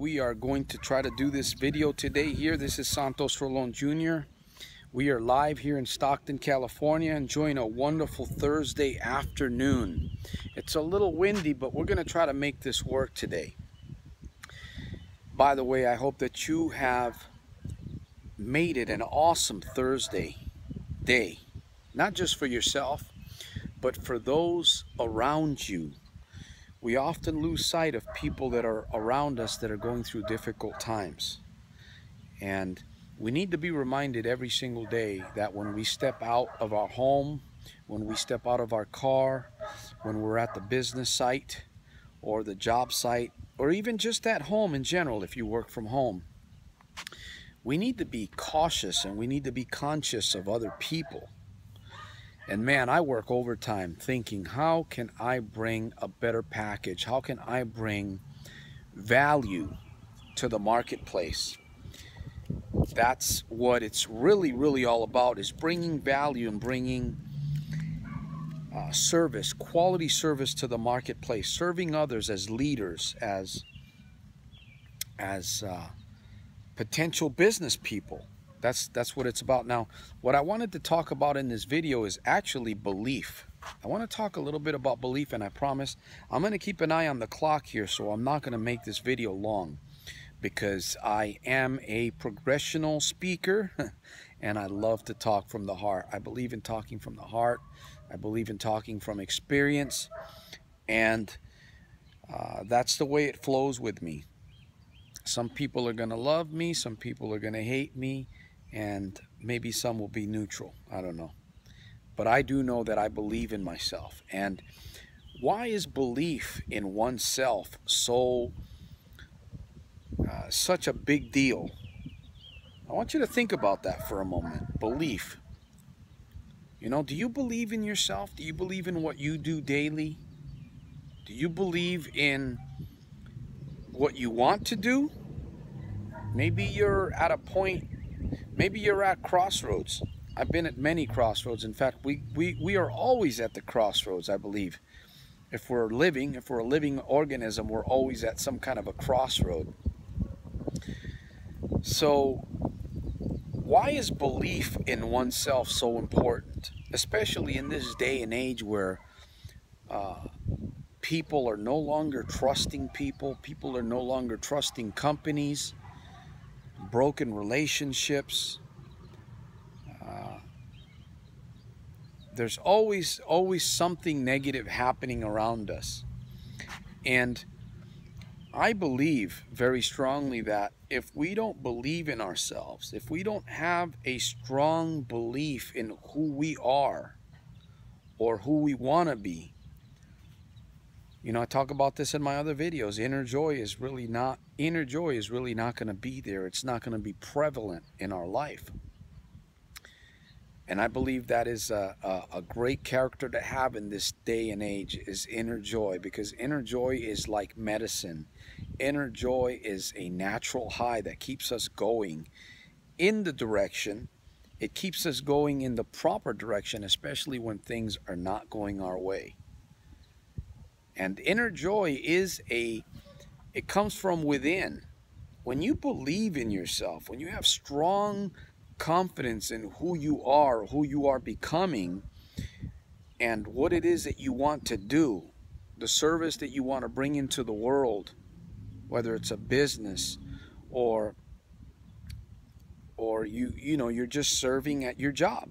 we are going to try to do this video today here. This is Santos Rolon Jr. We are live here in Stockton, California, enjoying a wonderful Thursday afternoon. It's a little windy, but we're going to try to make this work today. By the way, I hope that you have made it an awesome Thursday day, not just for yourself, but for those around you. We often lose sight of people that are around us that are going through difficult times. And we need to be reminded every single day that when we step out of our home, when we step out of our car, when we're at the business site or the job site, or even just at home in general if you work from home, we need to be cautious and we need to be conscious of other people. And man, I work overtime thinking, how can I bring a better package? How can I bring value to the marketplace? That's what it's really all about, is bringing value and bringing service, quality service to the marketplace, serving others as leaders, as potential business people. That's what it's about. Now, what I wanted to talk about in this video is actually belief. I want to talk a little bit about belief, and I promise I'm going to keep an eye on the clock here, so I'm not going to make this video long, because I am a progressional speaker and I love to talk from the heart. I believe in talking from the heart. I believe in talking from experience, and that's the way it flows with me. Some people are going to love me, some people are going to hate me, and maybe some will be neutral. I don't know. But I do know that I believe in myself. And why is belief in oneself such a big deal? I want you to think about that for a moment. Belief. You know, do you believe in yourself? Do you believe in what you do daily? Do you believe in what you want to do? Maybe you're at a point, maybe you're at crossroads. I've been at many crossroads. In fact, we are always at the crossroads, I believe. If we're a living organism, we're always at some kind of a crossroad. So why is belief in oneself so important? Especially in this day and age where people are no longer trusting people. People are no longer trusting companies. Broken relationships. There's always something negative happening around us. And I believe very strongly that if we don't believe in ourselves, if we don't have a strong belief in who we are or who we want to be, you know, I talk about this in my other videos. InnerJoy is really not going to be there. It's not going to be prevalent in our life. And I believe that is a great character to have in this day and age, is InnerJoy, because InnerJoy is like medicine. InnerJoy is a natural high that keeps us going in the direction. It keeps us going in the proper direction, especially when things are not going our way. And InnerJoy it comes from within. When you believe in yourself, when you have strong confidence in who you are becoming, and what it is that you want to do, the service that you want to bring into the world, whether it's a business or you're just serving at your job.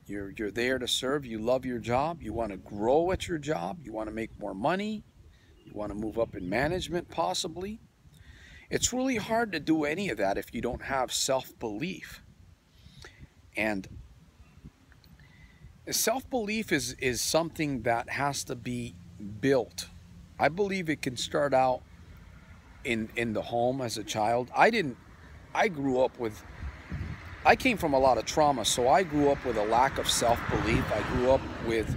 You're there to serve. You love your job. You want to grow at your job. You want to make more money. You want to move up in management, possibly. It's really hard to do any of that if you don't have self-belief. And self-belief is something that has to be built. I believe it can start out in the home as a child. I came from a lot of trauma, so I grew up with a lack of self-belief. I grew up with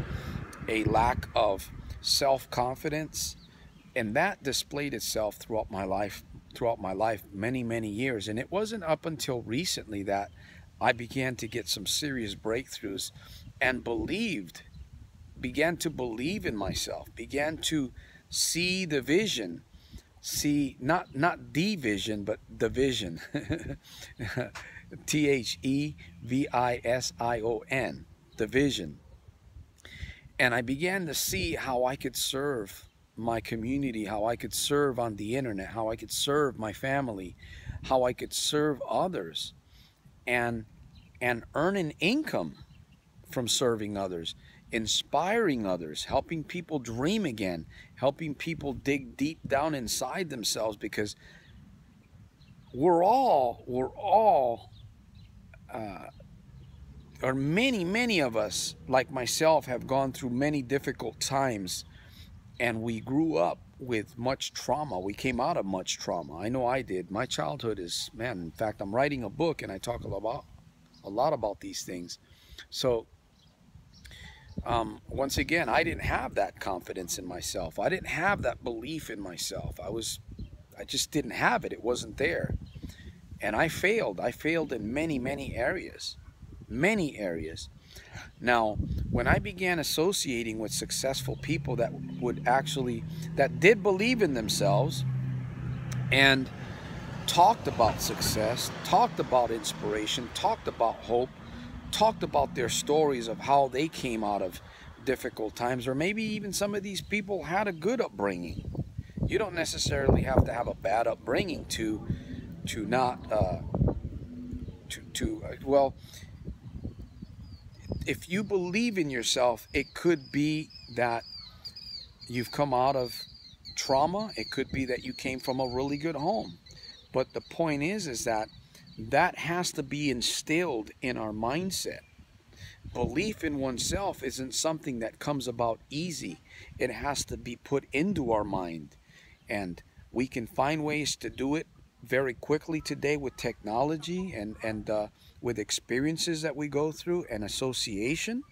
a lack of self-confidence, and that displayed itself throughout my life many years. And it wasn't up until recently that I began to get some serious breakthroughs and began to believe in myself, began to see the vision see not division, but division. T-H-E-V-I-S-I-O-N, division. And I began to see how I could serve my community, how I could serve on the internet, how I could serve my family, how I could serve others, and earn an income from serving others, inspiring others, helping people dream again, helping people dig deep down inside themselves, because we're all or many of us, like myself, have gone through many difficult times, and we grew up with much trauma. We came out of much trauma. I know I did. My childhood is, man, in fact, I'm writing a book and I talk a lot about these things. So once again, I didn't have that confidence in myself. I didn't have that belief in myself. I just didn't have it. It wasn't there. And I failed. I failed in many areas. Many areas. Now, when I began associating with successful people that did believe in themselves and talked about success, talked about inspiration, talked about hope, talked about their stories of how they came out of difficult times, or maybe even some of these people had a good upbringing. You don't necessarily have to have a bad upbringing to well, if you believe in yourself, it could be that you've come out of trauma. It could be that you came from a really good home. But the point is that has to be instilled in our mindset. Belief in oneself isn't something that comes about easy. It has to be put into our mind. And we can find ways to do it very quickly today with technology and with experiences that we go through and association.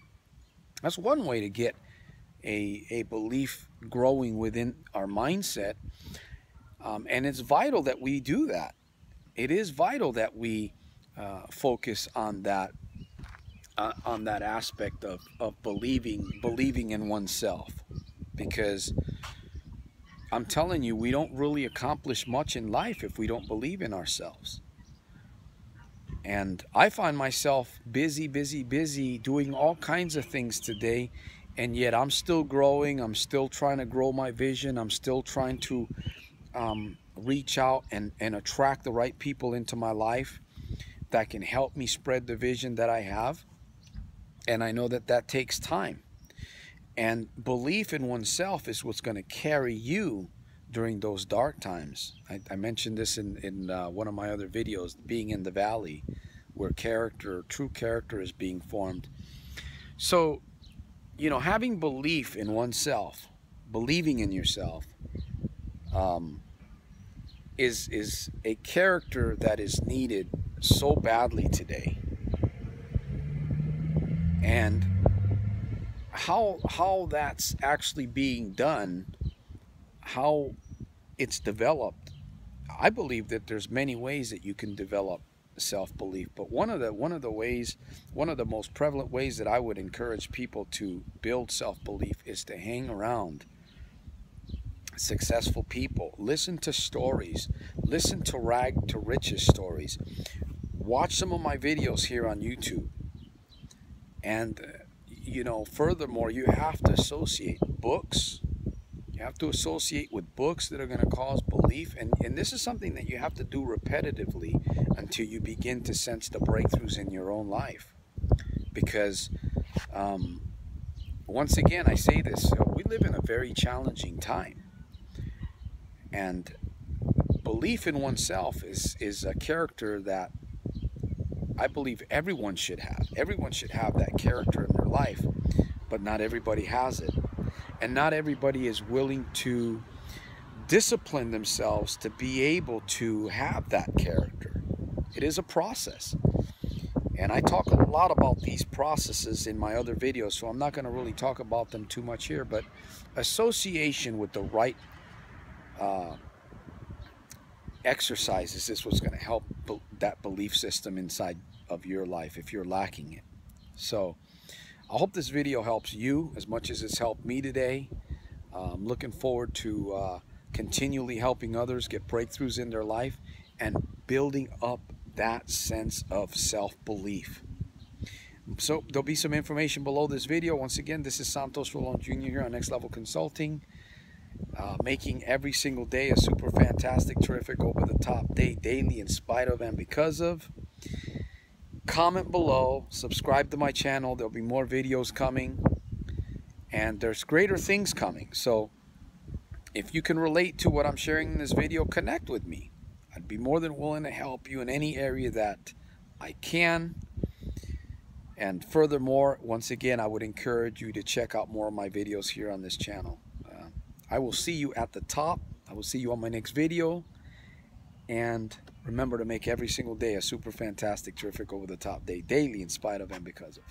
That's one way to get a belief growing within our mindset. And it's vital that we do that. It is vital that we focus on that aspect of believing in oneself, because I'm telling you, we don't really accomplish much in life if we don't believe in ourselves. And I find myself busy doing all kinds of things today, and yet I'm still growing. I'm still trying to grow my vision. I'm still trying to reach out and attract the right people into my life that can help me spread the vision that I have. And I know that takes time. And belief in oneself is what's going to carry you during those dark times. I mentioned this in one of my other videos, being in the valley, where true character is being formed. So, you know, having belief in oneself, believing in yourself, is a character that is needed so badly today. And how that's actually being done, how it's developed, I believe that there's many ways that you can develop self-belief. But one of the most prevalent ways that I would encourage people to build self-belief is to hang around successful people. Listen to stories. Listen to rag to riches stories. Watch some of my videos here on YouTube. And you know, furthermore, you have to associate books. You have to associate with books that are going to cause belief. And this is something that you have to do repetitively until you begin to sense the breakthroughs in your own life. Because, once again, I say this, we live in a very challenging time. And belief in oneself is a character that I believe everyone should have. Everyone should have that character in their life, but not everybody has it. And not everybody is willing to discipline themselves to be able to have that character. It is a process. And I talk a lot about these processes in my other videos, so I'm not going to really talk about them too much here, but association with the right exercises is what's going to help that belief system inside of your life if you're lacking it. So I hope this video helps you as much as it's helped me today. I'm looking forward to continually helping others get breakthroughs in their life, and building up that sense of self-belief. So there'll be some information below this video. Once again, this is Santos Rolon Jr. here on Next Level Consulting, making every single day a super fantastic, terrific, over-the-top day, daily, in spite of and because of. Comment below, subscribe to my channel. There'll be more videos coming, and there's greater things coming. So if you can relate to what I'm sharing in this video, connect with me. I'd be more than willing to help you in any area that I can. And furthermore, once again, I would encourage you to check out more of my videos here on this channel. I will see you at the top. I will see you on my next video. And remember to make every single day a super fantastic, terrific, over-the-top day, daily, in spite of and because of.